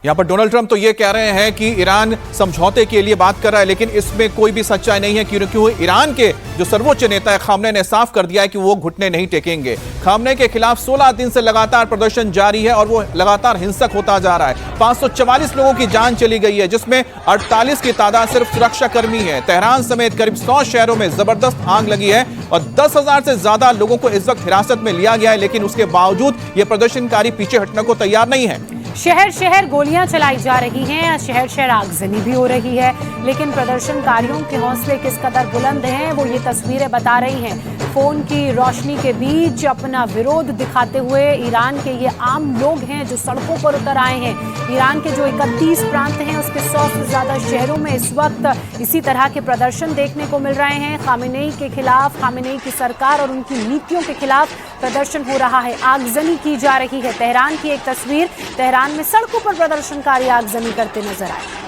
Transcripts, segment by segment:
यहाँ पर Donald Trump तो ये कह रहे हैं कि ईरान समझौते के लिए बात कर रहा है, लेकिन इसमें कोई भी सच्चाई नहीं है, क्योंकि ईरान के जो सर्वोच्च नेता है खामनेई ने साफ कर दिया है कि वो घुटने नहीं टेकेंगे। खामनेई के खिलाफ 16 दिन से लगातार प्रदर्शन जारी है और वो लगातार हिंसक होता जा रहा है। 544 लोगों की जान चली गई है, जिसमें 48 की तादाद सिर्फ सुरक्षाकर्मी है। तेहरान समेत करीब 100 शहरों में जबरदस्त आग लगी है और 10,000 से ज्यादा लोगों को इस वक्त हिरासत में लिया गया है, लेकिन उसके बावजूद ये प्रदर्शनकारी पीछे हटने को तैयार नहीं है। शहर शहर गोलियां चलाई जा रही हैं, शहर शहर आगजनी भी हो रही है, लेकिन प्रदर्शनकारियों के हौसले किस कदर बुलंद हैं वो ये तस्वीरें बता रही हैं। फोन की रोशनी के बीच अपना विरोध दिखाते हुए ईरान के ये आम लोग हैं जो सड़कों पर उतर आए हैं। ईरान के जो 31 प्रांत हैं उसके 100 से ज्यादा शहरों में इस वक्त इसी तरह के प्रदर्शन देखने को मिल रहे हैं। खामेनेई के खिलाफ, खामेनेई की सरकार और उनकी नीतियों के खिलाफ प्रदर्शन हो रहा है, आगजनी की जा रही है। तेहरान की एक तस्वीर, तेहरान में सड़कों पर प्रदर्शनकारी आगजनी करते नजर आए।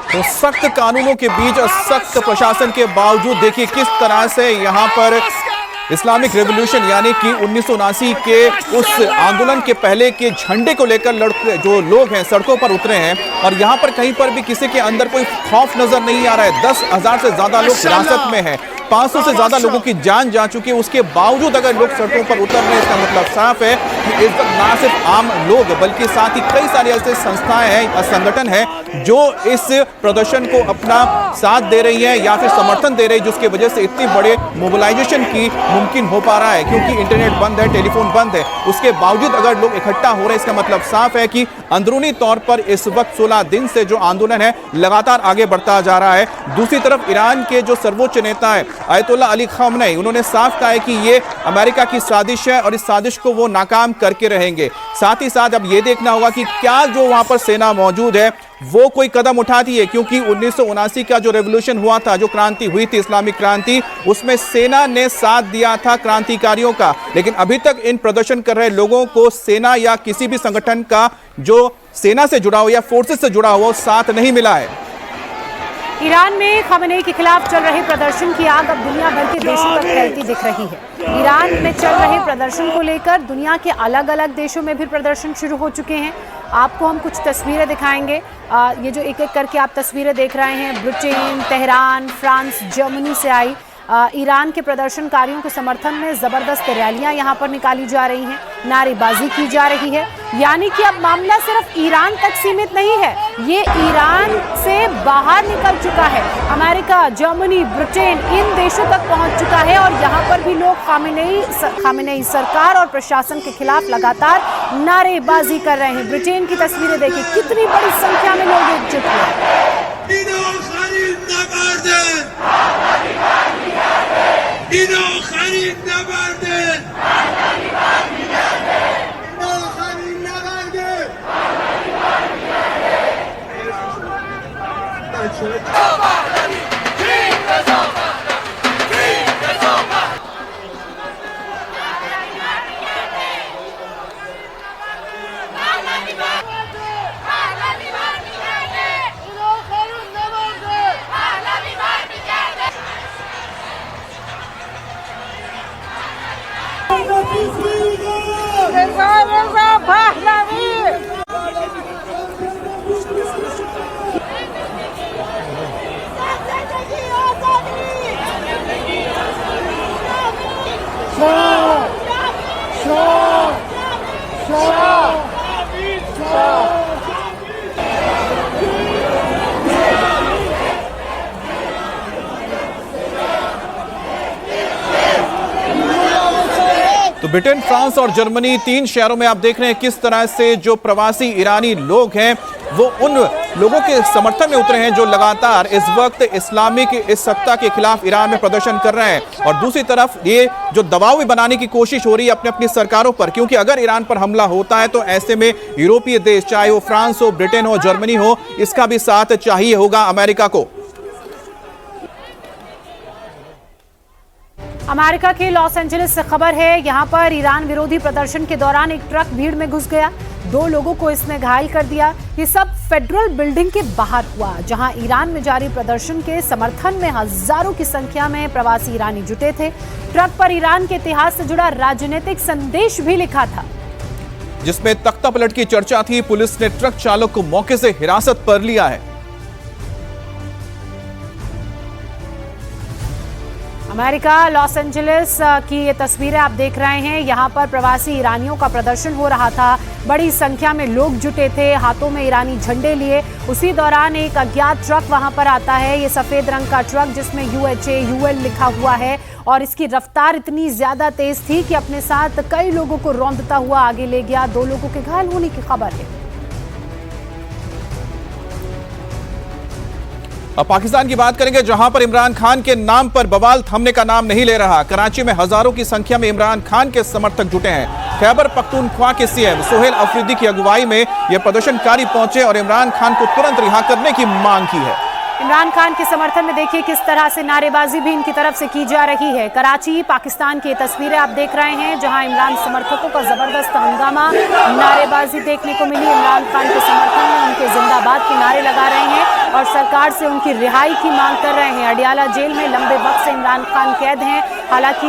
तो सख्त कानूनों के बीच और सख्त प्रशासन के बावजूद देखिए किस तरह से यहाँ पर इस्लामिक रेवोल्यूशन यानी कि 1979 के उस आंदोलन के पहले के झंडे को लेकर जो लोग हैं सड़कों पर उतरे हैं और यहाँ पर कहीं पर भी किसी के अंदर कोई खौफ नजर नहीं आ रहा है। 10,000 से ज्यादा लोग हिरासत में हैं, 500 से ज्यादा लोगों की जान जा चुकी है। उसके बावजूद अगर लोग सड़कों पर उतर रहे हैं, इसका मतलब साफ है कि इस वक्त ना सिर्फ आम लोग बल्कि साथ ही कई सारी ऐसे संस्थाएं हैं, संगठन हैं जो इस प्रदर्शन को अपना साथ दे रही है या फिर समर्थन दे रही है, जिसकी वजह से इतनी बड़े मोबिलाइजेशन की मुमकिन हो पा रहा है। क्योंकि इंटरनेट बंद है, टेलीफोन बंद है, उसके बावजूद अगर लोग इकट्ठा हो रहे हैं, इसका मतलब साफ है कि अंदरूनी तौर पर इस वक्त 16 दिन से जो आंदोलन है लगातार आगे बढ़ता जा रहा है। दूसरी तरफ ईरान के जो सर्वोच्च नेता है आयतुल्लाह अली खामनेई, उन्होंने साफ कहा है कि ये अमेरिका की साजिश है और इस साजिश को वो नाकाम करके रहेंगे। साथ ही साथ अब ये देखना होगा कि क्या जो वहां पर सेना मौजूद है वो कोई कदम उठाती है, क्योंकि 1979 का जो रेवोल्यूशन हुआ था, जो क्रांति हुई थी, इस्लामिक क्रांति, उसमें सेना ने साथ दिया था क्रांतिकारियों का, लेकिन अभी तक इन प्रदर्शन कर रहे लोगों को सेना या किसी भी संगठन का जो सेना से जुड़ा हो या फोर्सेस से जुड़ा हुआ साथ नहीं मिला है। ईरान में खामेनेई के खिलाफ चल रहे प्रदर्शन की आग अब दुनिया भर के देशों तक फैलती दिख रही है। ईरान में चल रहे प्रदर्शन को लेकर दुनिया के अलग अलग देशों में भी प्रदर्शन शुरू हो चुके हैं। आपको हम कुछ तस्वीरें दिखाएंगे। ये जो एक एक करके आप तस्वीरें देख रहे हैं, ब्रिटेन, तेहरान, फ्रांस, जर्मनी से आई ईरान के प्रदर्शनकारियों के समर्थन में जबरदस्त रैलियां यहां पर निकाली जा रही हैं, नारेबाजी की जा रही है। यानी कि अब मामला सिर्फ ईरान तक सीमित नहीं है, ये ईरान से बाहर निकल चुका है। अमेरिका, जर्मनी, ब्रिटेन इन देशों तक पहुंच चुका है और यहां पर भी लोग खामेनेई सरकार और प्रशासन के खिलाफ लगातार नारेबाजी कर रहे हैं। ब्रिटेन की तस्वीरें देखिए, कितनी बड़ी संख्या में लोग एकजुट हुए। तो ब्रिटेन, फ्रांस और जर्मनी, 3 शहरों में आप देख रहे हैं किस तरह से जो प्रवासी ईरानी लोग हैं वो उन लोगों के समर्थन में उतरे हैं जो लगातार इस वक्त इस्लामिक इस सत्ता के खिलाफ ईरान में प्रदर्शन कर रहे हैं। और दूसरी तरफ ये जो दबाव भी बनाने की कोशिश हो रही है अपनी अपनी सरकारों पर, क्योंकि अगर ईरान पर हमला होता है तो ऐसे में यूरोपीय देश, चाहे वो फ्रांस हो, ब्रिटेन हो, जर्मनी हो, इसका भी साथ चाहिए होगा अमेरिका को। अमेरिका के लॉस एंजलिस से खबर है, यहां पर ईरान विरोधी प्रदर्शन के दौरान एक ट्रक भीड़ में घुस गया, 2 लोगों को इसने घायल कर दिया। ये सब फेडरल बिल्डिंग के बाहर हुआ, जहां ईरान में जारी प्रदर्शन के समर्थन में हजारों की संख्या में प्रवासी ईरानी जुटे थे। ट्रक पर ईरान के इतिहास से जुड़ा राजनीतिक संदेश भी लिखा था, जिसमें तख्ता पलट की चर्चा थी। पुलिस ने ट्रक चालक को मौके से हिरासत पर लिया है। अमेरिका लॉस एंजलिस की ये तस्वीरें आप देख रहे हैं। यहाँ पर प्रवासी ईरानियों का प्रदर्शन हो रहा था, बड़ी संख्या में लोग जुटे थे, हाथों में ईरानी झंडे लिए। उसी दौरान एक अज्ञात ट्रक वहां पर आता है, ये सफेद रंग का ट्रक जिसमें UHA UL लिखा हुआ है, और इसकी रफ्तार इतनी ज्यादा तेज थी कि अपने साथ कई लोगों को रौंदता हुआ आगे ले गया। 2 लोगों के घायल होने की खबर है। अब पाकिस्तान की बात करेंगे, जहां पर इमरान खान के नाम पर बवाल थमने का नाम नहीं ले रहा। कराची में हजारों की संख्या में इमरान खान के समर्थक जुटे हैं। खैबर पख्तूनख्वा के CM सोहेल अफरीदी की अगुवाई में ये प्रदर्शनकारी पहुंचे और इमरान खान को तुरंत रिहा करने की मांग की है। इमरान खान के समर्थन में देखिए किस तरह से नारेबाजी भी इनकी तरफ से की जा रही है। कराची, पाकिस्तान की तस्वीरें आप देख रहे हैं, जहां इमरान समर्थकों का जबरदस्त हंगामा, नारेबाजी देखने को मिली। इमरान खान के समर्थन में उनके जिंदाबाद के नारे लगा रहे हैं और सरकार से उनकी रिहाई की मांग कर रहे हैं। अडियाला जेल में लंबे वक्त से इमरान खान कैद हैं। हालांकि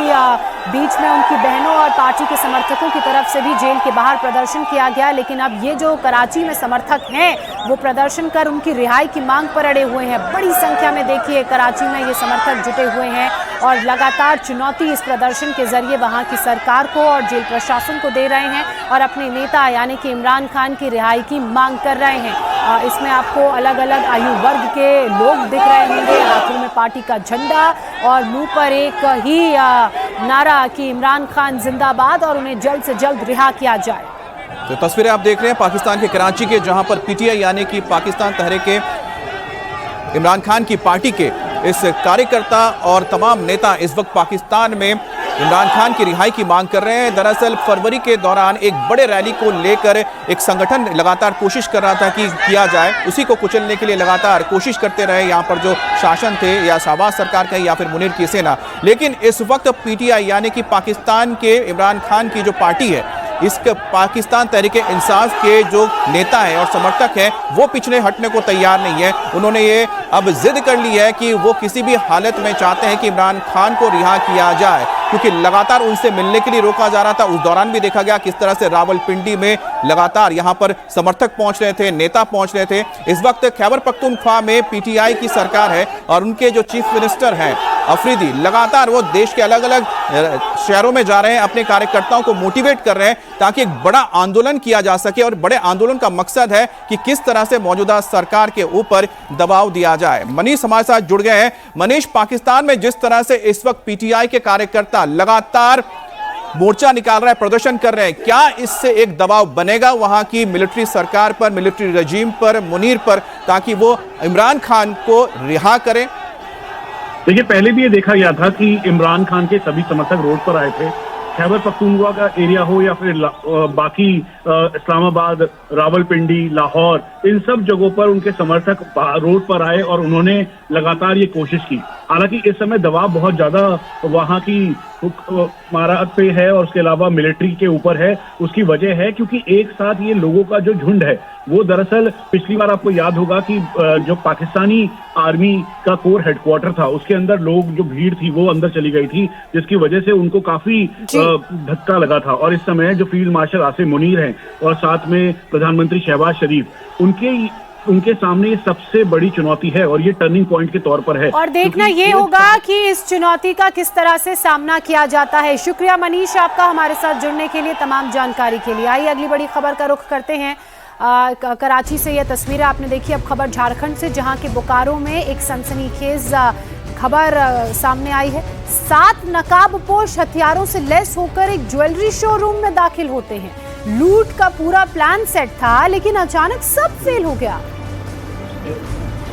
बीच में उनकी बहनों और पार्टी के समर्थकों की तरफ से भी जेल के बाहर प्रदर्शन किया गया, लेकिन अब ये जो कराची में समर्थक हैं वो प्रदर्शन कर उनकी रिहाई की मांग पर अड़े हुए हैं। बड़ी संख्या में देखिए कराची में ये समर्थक जुटे हुए हैं और लगातार चुनौती इस प्रदर्शन के जरिए वहां की सरकार को और जेल प्रशासन को दे रहे हैं और अपने नेता यानी कि इमरान खान की रिहाई की मांग कर रहे हैं। इसमें आपको अलग अलग आयु वर्ग के लोग दिख रहे होंगे, हाथों में पार्टी का झंडा और मुंह पर एक ही नारा कि इमरान खान जिंदाबाद और उन्हें जल्द से जल्द रिहा किया जाए। तो तस्वीरें आप देख रहे हैं पाकिस्तान के कराची के, जहां पर PTI यानी कि पाकिस्तान तहरीक इमरान खान की पार्टी के इस कार्यकर्ता और तमाम नेता इस वक्त पाकिस्तान में इमरान खान की रिहाई की मांग कर रहे हैं। दरअसल फरवरी के दौरान एक बड़े रैली को लेकर एक संगठन लगातार कोशिश कर रहा था कि किया जाए, उसी को कुचलने के लिए लगातार कोशिश करते रहे यहाँ पर जो शासन थे, या शहबाज सरकार का या फिर मुनीर की सेना। लेकिन इस वक्त PTI यानी कि पाकिस्तान के इमरान खान की जो पार्टी है, इसके पाकिस्तान तहरीक इंसाफ के जो नेता हैं और समर्थक हैं वो पिछले हटने को तैयार नहीं है। उन्होंने ये अब जिद कर ली है कि वो किसी भी हालत में चाहते हैं कि इमरान खान को रिहा किया जाए, क्योंकि लगातार उनसे मिलने के लिए रोका जा रहा था। उस दौरान भी देखा गया किस तरह से रावलपिंडी में लगातार यहां पर समर्थक पहुंच रहे थे, नेता पहुंच रहे थे। इस वक्त खैबर पख्तूनख्वा में PTI की सरकार है और उनके जो चीफ मिनिस्टर हैं अफरीदी, लगातार वो देश के अलग अलग शहरों में जा रहे हैं, अपने कार्यकर्ताओं को मोटिवेट कर रहे हैं ताकि एक बड़ा आंदोलन किया जा सके। और बड़े आंदोलन का मकसद है कि किस तरह से मौजूदा सरकार के ऊपर दबाव दिया जाए। मनीष हमारे साथ जुड़ गए हैं। मनीष, पाकिस्तान में जिस तरह से इस वक्त PTI के कार्यकर्ता लगातार मोर्चा निकाल रहे हैं, प्रदर्शन कर रहे हैं, क्या इससे एक दबाव बनेगा वहां की मिलिट्री सरकार पर, मिलिट्री रजीम पर, मुनीर पर, ताकि वो इमरान खान को रिहा करें? देखिए, पहले भी ये देखा गया था कि इमरान खान के सभी समर्थक रोड पर आए थे। खैबर पख्तूनख्वा का एरिया हो या फिर बाकी इस्लामाबाद, रावलपिंडी, लाहौर, इन सब जगहों पर उनके समर्थक रोड पर आए और उन्होंने लगातार ये कोशिश की। हालांकि इस समय दबाव बहुत ज्यादा वहां की इमारत पे है और उसके अलावा मिलिट्री के ऊपर है। उसकी वजह है क्योंकि एक साथ ये लोगों का जो झुंड है वो दरअसल पिछली बार आपको याद होगा कि जो पाकिस्तानी आर्मी का कोर हेडक्वार्टर था उसके अंदर लोग जो भीड़ थी वो अंदर चली गई थी, जिसकी वजह से उनको काफी धक्का लगा था। और इस समय जो फील्ड मार्शल आसिम मुनीर हैं और साथ में प्रधानमंत्री शहबाज शरीफ, उनके सामने ये सबसे बड़ी चुनौती है और ये टर्निंग पॉइंट के तौर पर है। और देखना ये होगा कि इस चुनौती का किस तरह से सामना किया जाता है। शुक्रिया मनीष आपका हमारे साथ जुड़ने के लिए, तमाम जानकारी के लिए। आइए अगली बड़ी खबर का रुख करते हैं। कराची से यह तस्वीरें आपने देखी। अब खबर झारखंड से, जहां के बोकारो में एक सनसनीखेज खबर सामने आई है। 7 नकाबपोश हथियारों से लैस होकर एक ज्वेलरी शोरूम में दाखिल होते हैं। लूट का पूरा प्लान सेट था, लेकिन अचानक सब फेल हो गया।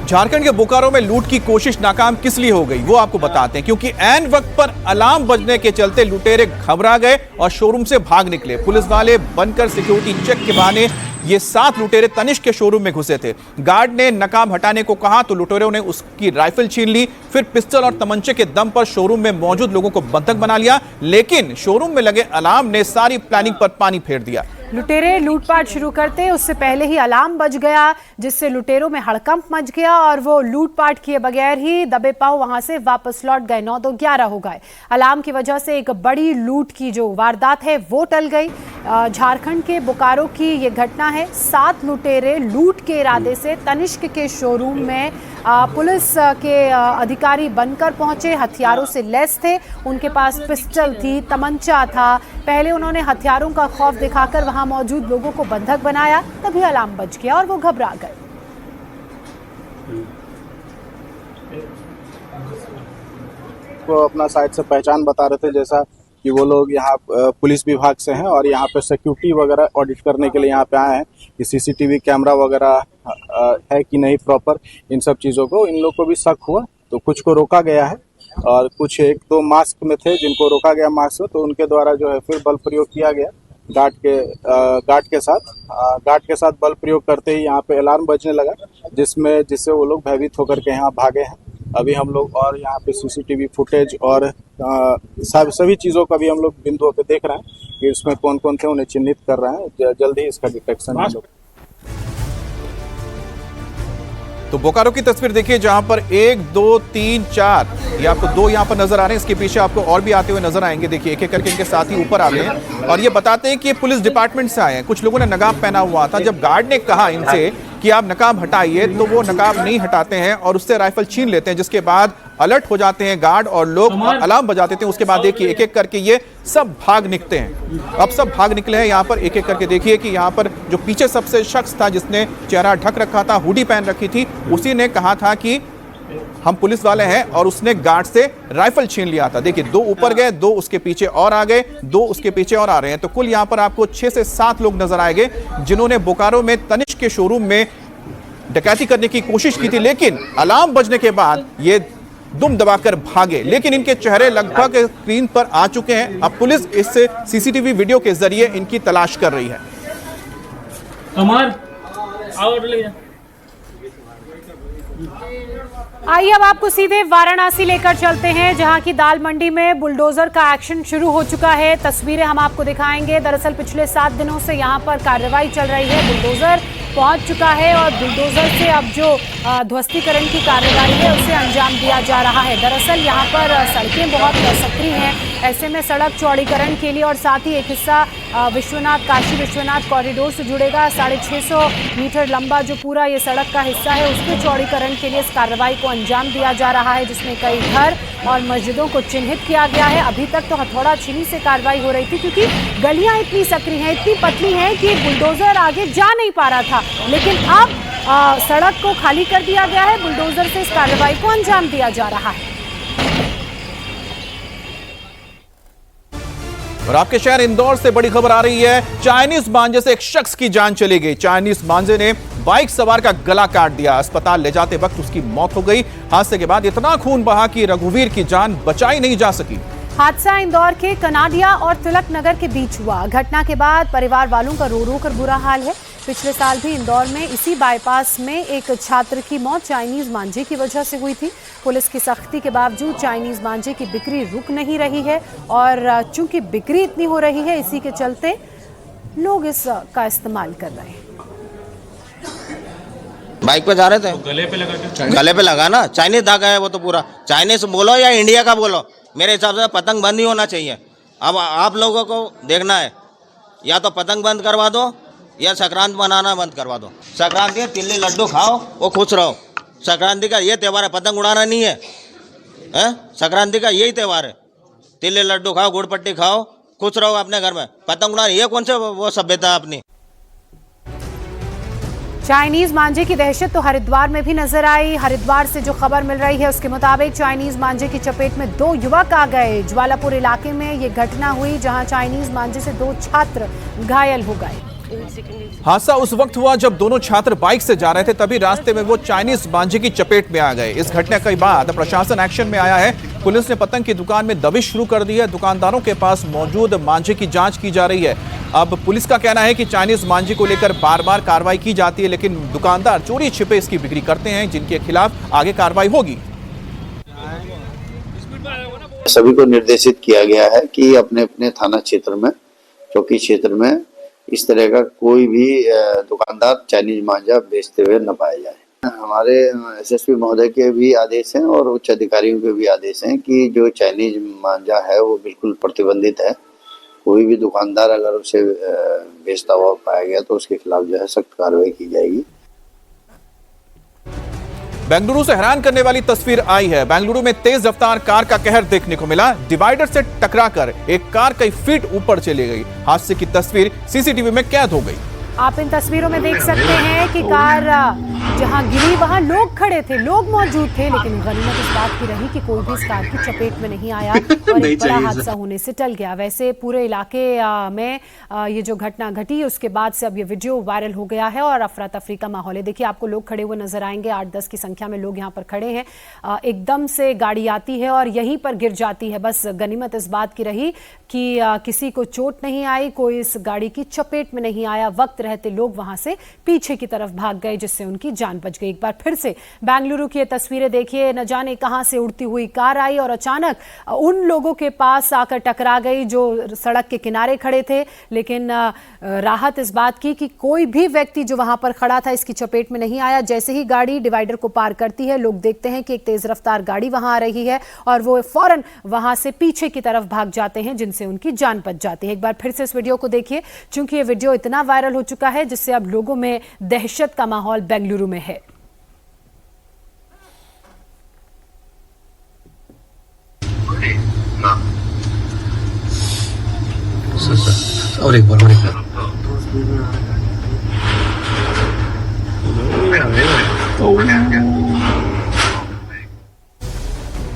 झारखंड के बोकारो में लूट की कोशिश नाकाम किस लिए हो गई वो आपको बताते हैं, क्योंकि ऐन वक्त पर अलार्म बजने के चलते लुटेरे घबरा गए और शोरूम से भाग निकले। पुलिस वाले बनकर सिक्योरिटी चेक के बहाने ये 7 लुटेरे तनिष्क के शोरूम में घुसे थे। गार्ड ने नकाब हटाने को कहा तो लुटेरों ने उसकी राइफल छीन ली, फिर पिस्टल और तमंचे के दम पर शोरूम में मौजूद लोगों को बंधक बना लिया। लेकिन शोरूम में लगे अलार्म ने सारी प्लानिंग पर पानी फेर दिया। लुटेरे लूटपाट शुरू करते उससे पहले ही अलार्म बज गया, जिससे लुटेरों में हड़कंप मच गया और वो लूटपाट किए बगैर ही दबे पांव वहां से वापस लौट गए। 9-2-11 हो गए। अलार्म की वजह से एक बड़ी लूट की जो वारदात है वो टल गई। झारखंड के बोकारो की ये घटना है। 7 लुटेरे लूट के इरादे से तनिष्क के शोरूम में पुलिस के अधिकारी बनकर पहुंचे। हथियारों से लैस थे, उनके पास पिस्टल थी, तमंचा था। पहले उन्होंने हथियारों का खौफ दिखाकर वहां मौजूद लोगों को बंधक बनाया, तभी अलार्म बज गया और वो घबरा गए। को अपना साइड से पहचान बता रहे थे, जैसा कि वो लोग यहाँ पुलिस विभाग से हैं और यहाँ पे सिक्योरिटी वगैरह ऑडिट करने के लिए यहाँ पे आए हैं कि सीसीटीवी कैमरा वगैरह है कि नहीं प्रॉपर। इन सब चीज़ों को इन लोग को भी शक हुआ तो कुछ को रोका गया है और कुछ 1-2 मास्क में थे जिनको रोका गया मास्क से, तो उनके द्वारा जो है फिर बल प्रयोग किया गया। गार्ड के साथ बल प्रयोग करते ही यहाँ पे अलार्म बजने लगा, जिससे वो लोग भयभीत होकर के यहाँ भागे हैं। अभी हम लोग और यहाँ पे सीसीटीवी फुटेज और सभी चीज़ों का भी हम लोग बिंदुओं पे देख रहे हैं कि इसमें कौन कौन थे, उन्हें चिन्हित कर रहे हैं। जल्द ही इसका डिटेक्शन हम लोग। तो बोकारो की तस्वीर देखिए, जहां पर 1, 2, 3, 4 ये आपको 2 यहां पर नजर आ रहे हैं। इसके पीछे आपको और भी आते हुए नजर आएंगे। देखिए एक एक करके इनके साथ ही ऊपर आते हैं और ये बताते हैं कि ये पुलिस डिपार्टमेंट से आए हैं। कुछ लोगों ने नकाब पहना हुआ था। जब गार्ड ने कहा इनसे कि आप नकाब हटाइए तो वो नकाब नहीं हटाते हैं और उससे राइफल छीन लेते हैं, जिसके बाद अलर्ट हो जाते हैं गार्ड और लोग अलार्म बजा देते हैं। उसके बाद देखिए एक एक करके ये सब भाग निकलते हैं। अब सब भाग निकले हैं। यहाँ पर एक एक करके देखिए कि यहाँ पर जो पीछे सबसे शख्स था जिसने चेहरा ढक रखा था, हुडी पहन रखी थी, उसी ने कहा था कि हम पुलिस वाले हैं और उसने गार्ड से राइफल छीन लिया था। देखिए 2 ऊपर गए, 2 उसके पीछे और आ गए, 2 उसके पीछे और आ रहे हैं। तो कुल यहाँ पर आपको 6 से 7 लोग नजर आएंगे जिन्होंने बोकारो में तनिष्क के शोरूम में डकैती करने की कोशिश की थी, लेकिन अलार्म बजने के बाद ये दुम दबाकर भागे। लेकिन इनके चेहरे लगभग स्क्रीन पर आ चुके हैं। अब पुलिस इस सीसीटीवी वीडियो के जरिए इनकी तलाश कर रही है। आइए अब आपको सीधे वाराणसी लेकर चलते हैं, जहां की दाल मंडी में बुलडोजर का एक्शन शुरू हो चुका है। तस्वीरें हम आपको दिखाएंगे। दरअसल पिछले 7 दिनों से यहां पर कार्रवाई चल रही है। बुलडोजर पहुंच चुका है और बुलडोजर से अब जो ध्वस्तीकरण की कार्रवाई है उसे अंजाम दिया जा रहा है। दरअसल यहां पर सड़कें बहुत सक्रिय हैं, ऐसे में सड़क चौड़ीकरण के लिए और साथ ही एक हिस्सा काशी विश्वनाथ कॉरिडोर से जुड़ेगा। 650 मीटर लंबा जो पूरा ये सड़क का हिस्सा है उसके चौड़ीकरण के लिए इस कार्रवाई को अंजाम दिया जा रहा है, जिसमें कई घर और मस्जिदों को चिन्हित किया गया है। अभी तक तो हथौड़ा छीनी से कार्रवाई हो रही थी, क्योंकि गलियां इतनी सक्रिय हैं, इतनी पतली हैं कि बुलडोजर आगे जा नहीं पा रहा था। लेकिन अब सड़क को खाली कर दिया गया है, बुलडोजर से इस कार्रवाई को अंजाम दिया जा रहा है। और आपके शहर इंदौर से बड़ी खबर आ रही है। चाइनीज मांझे से एक शख्स की जान चली गई। चाइनीज मांझे ने बाइक सवार का गला काट दिया। अस्पताल ले जाते वक्त उसकी मौत हो गई। हादसे के बाद इतना खून बहा कि रघुवीर की जान बचाई नहीं जा सकी। हादसा इंदौर के कनाडिया और तिलक नगर के बीच हुआ। घटना के बाद परिवार वालों का रो रो कर बुरा हाल है। पिछले साल भी इंदौर में इसी बाईपास में एक छात्र की मौत चाइनीज मांझे की वजह से हुई थी। पुलिस की सख्ती के बावजूद चाइनीज मांझे की बिक्री रुक नहीं रही है और चूंकि बिक्री इतनी हो रही है, इसी के चलते लोग इसका इस्तेमाल कर रहे हैं। बाइक पे जा रहे थे, गले पे लगा ना। चाइनीज धागा है वो तो पूरा। चाइनीज बोलो या इंडिया का बोलो, मेरे हिसाब से पतंग बंद ही होना चाहिए। अब आप लोगों को देखना है, या तो पतंग बंद करवा दो या संक्रांति मनाना बंद करवा दो। संक्रांति है, तिल्ली लड्डू खाओ, वो खुश रहो। संक्रांति का ये त्यौहार है, पतंग उड़ाना नहीं है, संक्रांति का यही त्यौहार है। तिल्ली लड्डू खाओ, गुड़ पट्टी खाओ, खुश रहो अपने घर में। पतंग उड़ाना ये कौन से वो सभ्यता अपनी। चाइनीज मांझे की दहशत तो हरिद्वार में भी नजर आई। हरिद्वार से जो खबर मिल रही है उसके मुताबिक चाइनीज मांझे की चपेट में 2 युवक आ गए। ज्वालापुर इलाके में ये घटना हुई जहां चाइनीज मांझे से 2 छात्र घायल हो गए। हादसा उस वक्त हुआ जब दोनों छात्र बाइक से जा रहे थे, तभी रास्ते में वो चाइनीज मांझे की चपेट में आ गए। इस घटना के बाद प्रशासन एक्शन में आया है। पुलिस ने पतंग की दुकान में दबिश शुरू कर दी है। दुकानदारों के पास मौजूद मांझे की जांच की जा रही है। अब पुलिस का कहना है कि चाइनीज मांझे को लेकर बार बार कार्रवाई की जाती है, लेकिन दुकानदार चोरी छिपे इसकी बिक्री करते हैं, जिनके खिलाफ आगे कार्रवाई होगी। सभी को निर्देशित किया गया है कि अपने अपने थाना क्षेत्र में, चौकी क्षेत्र में इस तरह का कोई भी दुकानदार चाइनीज मांझा बेचते हुए न पाया जाए। हमारे एसएसपी महोदय के भी आदेश हैं और उच्च अधिकारियों के भी आदेश हैं कि जो चाइनीज मांझा है वो बिल्कुल प्रतिबंधित है। कोई भी दुकानदार अगर उसे बेचता हुआ पाया गया तो उसके खिलाफ जो है सख्त कार्रवाई की जाएगी। बेंगलुरु से हैरान करने वाली तस्वीर आई है। बेंगलुरु में तेज रफ्तार कार का कहर देखने को मिला। डिवाइडर से टकराकर एक कार कई फीट ऊपर चली गई। हादसे की तस्वीर सीसीटीवी में कैद हो गई। आप इन तस्वीरों में देख सकते हैं कि कार जहां गिरी वहां लोग खड़े थे, लोग मौजूद थे, लेकिन गनीमत इस बात की रही कि कोई भी इस कार की चपेट में नहीं आया और एक बड़ा हादसा होने से टल गया। वैसे पूरे इलाके में ये जो घटना घटी उसके बाद से अब ये वीडियो वायरल हो गया है और अफरा तफरी का माहौल है। देखिए, आपको लोग खड़े हुए नजर आएंगे, 8-10 की संख्या में लोग यहाँ पर खड़े हैं। एकदम से गाड़ी आती है और यहीं पर गिर जाती है। बस गनीमत इस बात की रही कि किसी को चोट नहीं आई, कोई इस गाड़ी की चपेट में नहीं आया। वक्त रहते लोग वहां से पीछे की तरफ भाग गए, जिससे उनकी जान बच गई। एक बार फिर से बेंगलुरु की ये तस्वीरें देखिए। न जाने कहां से उड़ती हुई कार आई और अचानक उन लोगों के पास आकर टकरा गई जो सड़क के किनारे खड़े थे। लेकिन राहत इस बात की कि कोई भी व्यक्ति जो वहां पर खड़ा था इसकी चपेट में नहीं आया। जैसे ही गाड़ी डिवाइडर को पार करती है, लोग देखते हैं कि एक तेज रफ्तार गाड़ी वहां आ रही है और वो फौरन वहां से पीछे की तरफ भाग जाते हैं, जिनसे उनकी जान बच जाती है। एक बार फिर से इस वीडियो को देखिए, क्योंकि ये वीडियो इतना वायरल हो चुका है जिससे अब लोगों में दहशत का माहौल बेंगलुरु में है। और एक बार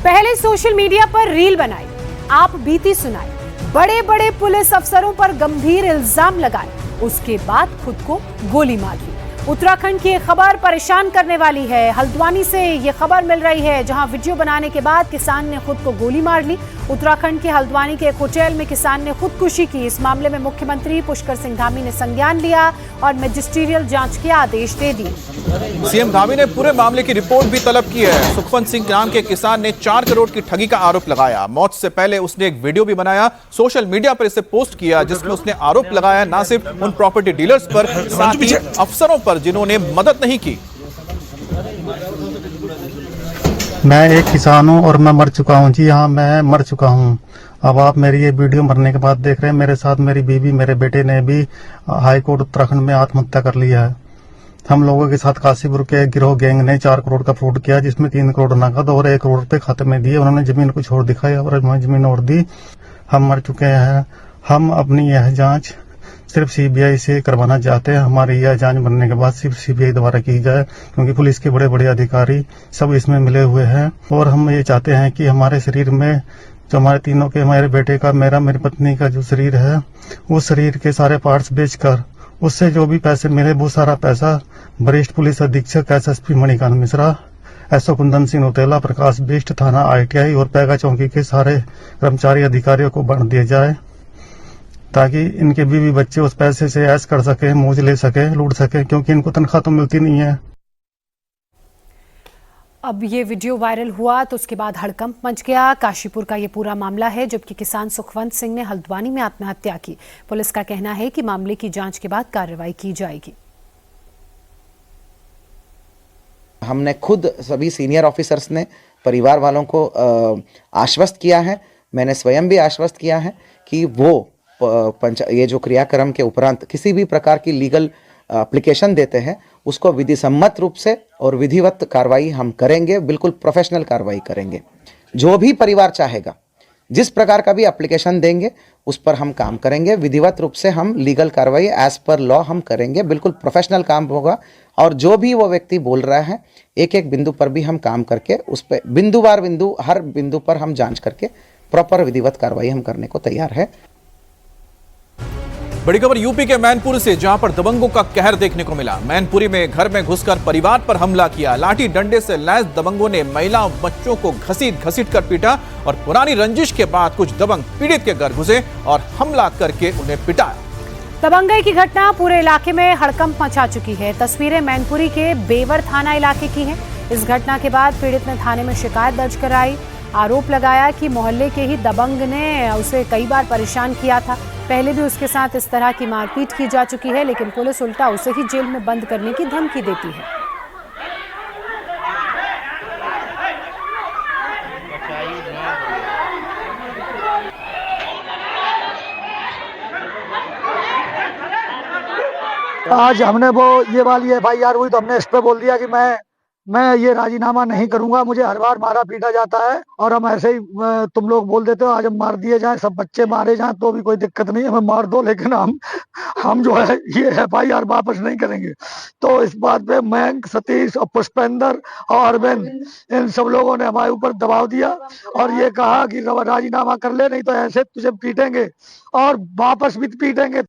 पहले सोशल मीडिया पर रील बनाई, आप बीती सुनाई, बड़े बड़े पुलिस अफसरों पर गंभीर इल्जाम लगाए, उसके बाद खुद को गोली मार ली। उत्तराखंड की एक खबर परेशान करने वाली है। हल्द्वानी से ये खबर मिल रही है जहां वीडियो बनाने के बाद किसान ने खुद को गोली मार ली। उत्तराखंड के हल्द्वानी के एक होटल में किसान ने खुदकुशी की। इस मामले में मुख्यमंत्री पुष्कर सिंह धामी ने संज्ञान लिया और मैजिस्ट्रियल जांच के आदेश दे दिए। सीएम धामी ने पूरे मामले की रिपोर्ट भी तलब की है। सुखवंत सिंह नाम के किसान ने 4 करोड़ की ठगी का आरोप लगाया। मौत से पहले उसने एक वीडियो भी बनाया, सोशल मीडिया पर इसे पोस्ट किया, जिसमें उसने आरोप लगाया न सिर्फ उन प्रॉपर्टी डीलर्स पर, साथ ही अफसरों पर जिन्होंने मदद नहीं की। मैं एक किसान हूँ और मैं मर चुका हूँ। जी हाँ, मैं मर चुका हूँ। अब आप मेरी ये वीडियो मरने के बाद देख रहे हैं। मेरे साथ मेरी बीवी, मेरे बेटे ने भी हाई कोर्ट उत्तराखंड में आत्महत्या कर लिया है। हम लोगों के साथ काशीपुर के गिरोह गैंग ने 4 करोड़ का फ्रॉड किया, जिसमें 3 करोड़ नकद और 1 करोड़ रुपए खाते में दिए। उन्होंने जमीन कुछ और दिखाई और जमीन और दी। हम मर चुके हैं। हम अपनी यह जांच सिर्फ सीबीआई से करवाना चाहते हैं। हमारी यह जांच बनने के बाद सिर्फ सीबीआई द्वारा की जाए, क्योंकि पुलिस के बड़े बड़े अधिकारी सब इसमें मिले हुए हैं। और हम ये चाहते हैं कि हमारे शरीर में, जो हमारे तीनों के, हमारे बेटे का, मेरा, मेरी पत्नी का जो शरीर है, उस शरीर के सारे पार्ट्स बेचकर उससे जो भी पैसे मिले वो सारा पैसा वरिष्ठ पुलिस अधीक्षक एसएसपी मणिकांत मिश्रा, एसओ कुंदन सिंह उतेला, प्रकाश बिष्ट, थाना ITI और पैगा चौकी के सारे कर्मचारी अधिकारियों को बांट दिया जाए, ताकि इनके बीवी बच्चे उस पैसे से ऐश कर सके, मौज ले सके, लूट सके, क्योंकि इनको तनख्वाह तो मिलती नहीं है। अब ये वीडियो वायरल हुआ तो उसके बाद हड़कंप मच गया। काशीपुर का ये पूरा मामला है, जबकि किसान सुखवंत सिंह ने हल्द्वानी में आत्महत्या की। पुलिस का कहना है कि मामले की जांच के बाद कार्रवाई की जाएगी। हमने खुद सभी सीनियर ऑफिसर्स ने परिवार वालों को आश्वस्त किया है। मैंने स्वयं भी आश्वस्त किया है कि वो ये जो क्रियाक्रम के उपरांत किसी भी प्रकार की लीगल एप्लीकेशन देते हैं उसको विधि सम्मत रूप से और विधिवत कार्रवाई हम करेंगे, बिल्कुल प्रोफेशनल कार्रवाई करेंगे। जो भी परिवार चाहेगा जिस प्रकार का भी एप्लीकेशन देंगे उस पर हम काम करेंगे। विधिवत रूप से हम लीगल कार्रवाई एज पर लॉ हम करेंगे, बिल्कुल प्रोफेशनल काम होगा। और जो भी वो व्यक्ति बोल रहा है एक एक बिंदु पर भी हम काम करके उस पर बिंदु हर बिंदु पर हम जांच करके प्रॉपर विधिवत कार्रवाई हम करने को तैयार है। बड़ी खबर यूपी के मैनपुरी से, जहां पर दबंगों का कहर देखने को मिला। मैनपुरी में घर में घुसकर परिवार पर हमला किया। लाठी डंडे से लैस दबंगों ने महिला और बच्चों को घसीट कर पीटा और पुरानी रंजिश के बाद कुछ दबंग पीड़ित के घर घुसे और हमला करके उन्हें पिटाया। दबंगई की घटना पूरे इलाके में हड़कंप मचा चुकी है। तस्वीरें मैनपुरी के बेवर थाना इलाके की हैं। इस घटना के बाद पीड़ित ने थाने में शिकायत दर्ज कराई। आरोप लगाया कि मोहल्ले के ही दबंग ने उसे कई बार परेशान किया था। पहले भी उसके साथ इस तरह की मारपीट की जा चुकी है, लेकिन पुलिस उल्टा उसे ही जेल में बंद करने की धमकी देती है। आज हमने वो ये वाली FIR हुई तो हमने इस पे बोल दिया कि मैं ये राजीनामा नहीं करूंगा। मुझे हर बार मारा पीटा जाता है और हम ऐसे ही तुम लोग बोल देते हो आज हम मार दिए जाएं, सब बच्चे मारे जाएं तो भी कोई दिक्कत नहीं है, हमें मार दो, लेकिन हम जो है ये FIR वापस नहीं करेंगे। तो इस बात पे मैं, सतीश और पुष्पेंद्र और अरविंद, इन सब लोगों ने हमारे ऊपर दबाव दिया और ये कहा कि राजीनामा कर ले, नहीं तो ऐसे तुझे पीटेंगे और वापस भी पीटेंगे।